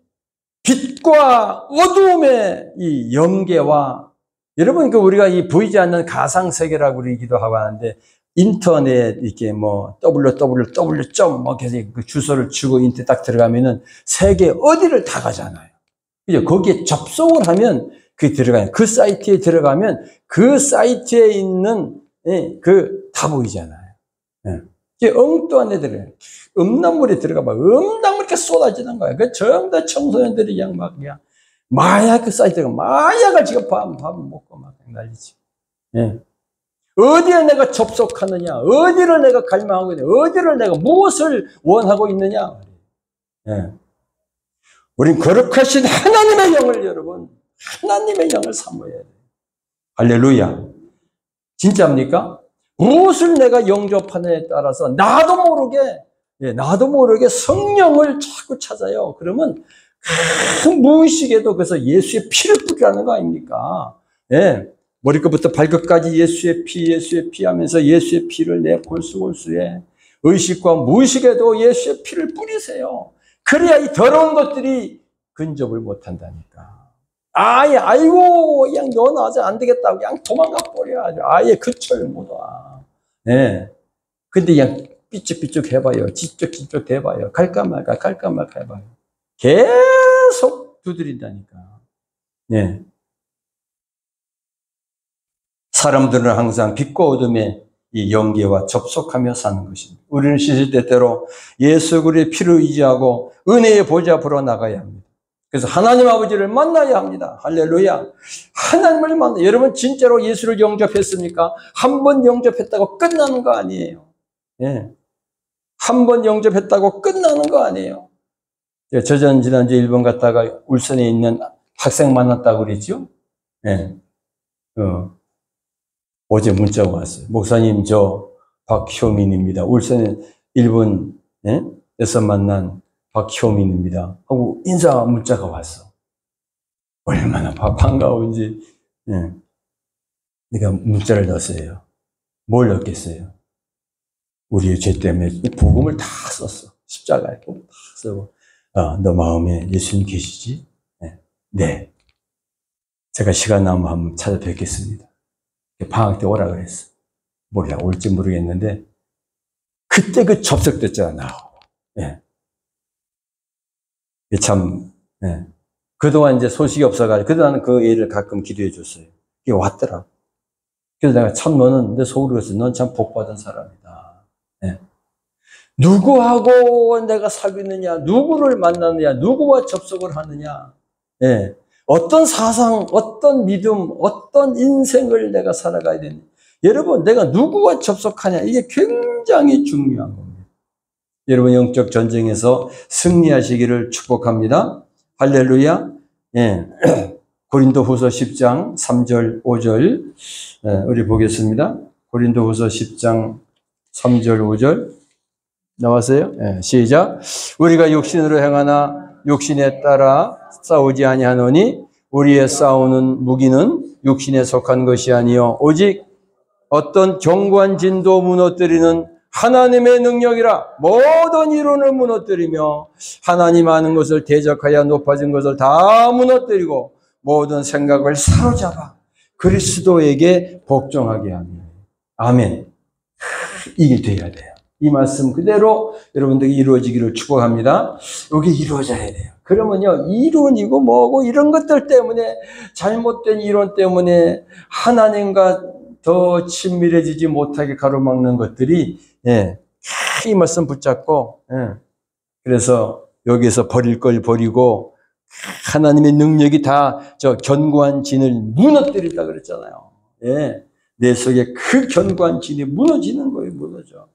빛과 어두움의 이 연계와, 여러분, 우리가 이 보이지 않는 가상세계라고 그러기도 하고 하는데, 인터넷, 이렇게 뭐, www. 뭐, 계속 그 주소를 치고 인터넷 딱 들어가면은 세계 어디를 다 가잖아요. 그죠? 거기에 접속을 하면 그게 들어가요. 그 사이트에 들어가면 그 사이트에 있는, 예, 다 보이잖아요. 예. 이게 엉뚱한 애들은 음란물에 들어가봐. 음란물이 이렇게 쏟아지는 거야. 그 전부 다 청소년들이 그냥 막, 그냥 마약 그 사이트가 마약을 지금 밥은 먹고 막 난리지. 예. 어디에 내가 접속하느냐, 어디를 내가 갈망하고 있느냐, 어디를 내가 무엇을 원하고 있느냐. 예. 우린 거룩하신 하나님의 영을, 여러분, 하나님의 영을 사모해야 돼요. 할렐루야. 진짜입니까? 무엇을 내가 영접하느냐에 따라서 나도 모르게 성령을 자꾸 찾아요. 그러면 그 무의식에도 그래서 예수의 피를 뿌리라는 거 아닙니까? 예. 머리끝부터 발끝까지 예수의 피 하면서 예수의 피를 내 골수골수에 의식과 무의식에도 예수의 피를 뿌리세요. 그래야 이 더러운 것들이 근접을 못 한다니까. 아이고, 그냥 너는 아직 안 되겠다고 그냥 도망가 버려. 아예 근처를 못 와. 예. 근데 그냥 삐쭉삐쭉 해봐요. 찌쩍찌쩍 해봐요. 갈까 말까 해봐요. 계속 두드린다니까. 예. 사람들은 항상 빛과 어둠의 이 연계와 접속하며 사는 것입니다. 우리는 씻을 때때로 예수 그리스도의 피를 의지하고 은혜의 보좌 앞으로 나가야 합니다. 그래서 하나님 아버지를 만나야 합니다. 할렐루야. 하나님을 만나. 여러분 진짜로 예수를 영접했습니까? 한 번 영접했다고 끝나는 거 아니에요. 예. 한 번 영접했다고 끝나는 거 아니에요. 지난주 일본 갔다가 울산에 있는 학생 만났다고 그랬죠? 예. 어제 문자가 왔어요. 목사님, 저 박효민입니다. 울산에 일본에서 만난 박효민입니다. 하고 인사 문자가 왔어. 얼마나 반가운지. 예. 내가 문자를 넣었어요. 뭘 넣었겠어요? 우리의 죄 때문에 복음을 다 썼어. 십자가에 다 쓰고. 너 마음에 예수님 계시지? 네. 제가 시간 나면 한번 찾아뵙겠습니다. 방학 때 오라 그랬어. 몰라, 올지 모르겠는데, 그때 그 접속됐잖아, 예. 참, 예. 그동안 이제 소식이 없어가지고, 그동안 그 애를 가끔 기도해 줬어요. 이게 왔더라. 그래서 내가 참 너는, 내 속으로 그랬어. 넌 참 복받은 사람이다. 예. 누구하고 내가 사귀느냐, 누구를 만나느냐, 누구와 접속을 하느냐, 예. 어떤 사상, 어떤 믿음, 어떤 인생을 내가 살아가야 되느냐. 여러분, 내가 누구와 접속하냐, 이게 굉장히 중요한 겁니다. 여러분, 영적 전쟁에서 승리하시기를 축복합니다. 할렐루야. 예. 고린도후서 10장 3절, 5절, 우리 보겠습니다. 고린도후서 10장 3절, 5절. 나왔어요? 예, 시작. 우리가 육신으로 행하나 육신에 따라 싸우지 아니하노니 우리의 싸우는 무기는 육신에 속한 것이 아니요 오직 어떤 견고한 진도 무너뜨리는 하나님의 능력이라. 모든 이론을 무너뜨리며 하나님 아는 것을 대적하여 높아진 것을 다 무너뜨리고 모든 생각을 사로잡아 그리스도에게 복종하게 하며. 아멘. 이게 돼야 돼요. 이 말씀 그대로 여러분들이 이루어지기를 축복합니다. 이게 이루어져야 돼요. 그러면요, 이론이고 뭐고 이런 것들 때문에, 잘못된 이론 때문에 하나님과 더 친밀해지지 못하게 가로막는 것들이, 이 말씀 붙잡고, 그래서 여기서 버릴 걸 버리고 하나님의 능력이 다 저 견고한 진을 무너뜨린다 그랬잖아요. 내 속에 그 견고한 진이 무너지는 거예요. 무너져.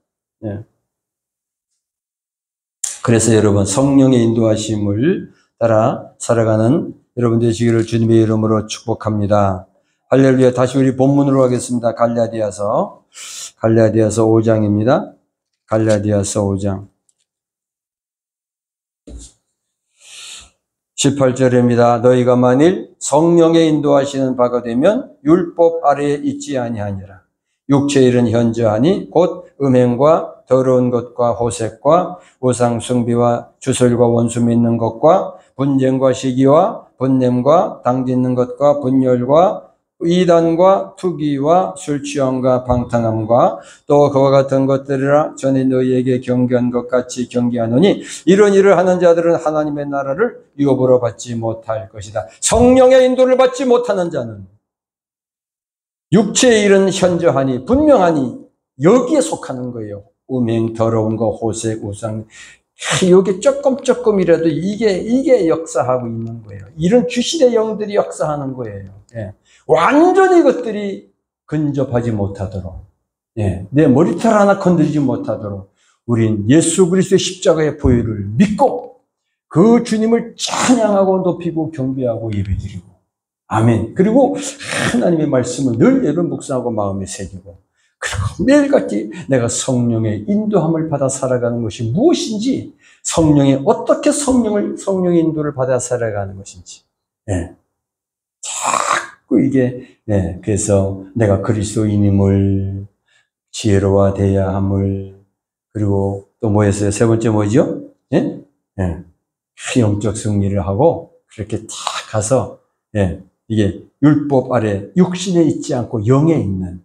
그래서 여러분 성령의 인도하심을 따라 살아가는 여러분 되시기를 주님의 이름으로 축복합니다. 할렐루야. 다시 우리 본문으로 가겠습니다. 갈라디아서 5장입니다. 갈라디아서 5장 18절입니다. 너희가 만일 성령의 인도하시는 바가 되면 율법 아래에 있지 아니하니라. 육체의 일은 현저하니 곧 음행과 더러운 것과 호색과 우상 숭배와 주술과 원수 믿는 것과 분쟁과 시기와 분냄과 당짓는 것과 분열과 이단과 투기와 술 취함과 방탕함과 또 그와 같은 것들이라 전에 너희에게 경계한 것 같이 경계하노니 이런 일을 하는 자들은 하나님의 나라를 유업으로 받지 못할 것이다. 성령의 인도를 받지 못하는 자는 육체의 일은 현저하니 분명하니 여기에 속하는 거예요. 음행, 더러운 거, 호색, 우상. 이게 조금이라도 이게 역사하고 있는 거예요. 이런 귀신의 영들이 역사하는 거예요. 완전히 이것들이 근접하지 못하도록, 내 머리털 하나 건드리지 못하도록 우린 예수 그리스도의 십자가의 보혈을 믿고 그 주님을 찬양하고 높이고 경배하고 예배드리고, 아멘. 그리고 하나님의 말씀을 늘 여러분 묵상하고 마음에 새기고, 그리고 매일같이 내가 성령의 인도함을 받아 살아가는 것이 무엇인지, 어떻게 성령의 인도를 받아 살아가는 것인지, 자꾸 이게, 그래서 내가 그리스도인임을, 지혜로워 돼야 함을, 그리고 또 뭐였어요? 세 번째 뭐죠? 영적 승리를 하고, 그렇게 다 가서, 이게 율법 아래 육신에 있지 않고 영에 있는,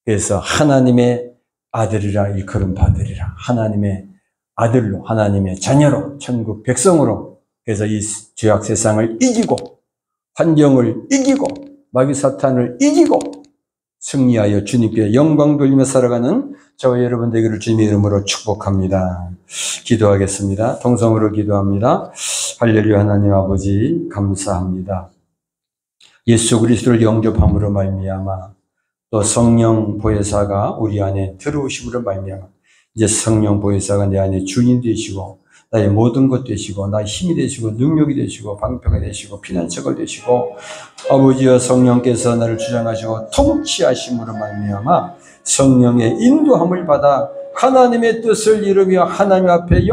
그래서 하나님의 아들이라 일컬음 받으리라. 하나님의 아들로, 하나님의 자녀로, 천국 백성으로, 그래서 이 죄악 세상을 이기고, 환경을 이기고, 마귀 사탄을 이기고, 승리하여 주님께 영광 돌리며 살아가는 저와 여러분 되기를 주님의 이름으로 축복합니다. 기도하겠습니다. 동성으로 기도합니다. 할렐루야. 하나님 아버지 감사합니다. 예수 그리스도를 영접함으로 말미암아 또 성령 보혜사가 우리 안에 들어오심으로 말미암아 이제 성령 보혜사가 내 안에 주인 되시고 나의 모든 것 되시고 나의 힘이 되시고 능력이 되시고 방패가 되시고 피난처가 되시고 아버지와 성령께서 나를 주장하시고 통치하심으로 말미암아 성령의 인도함을 받아 하나님의 뜻을 이루며 하나님 앞에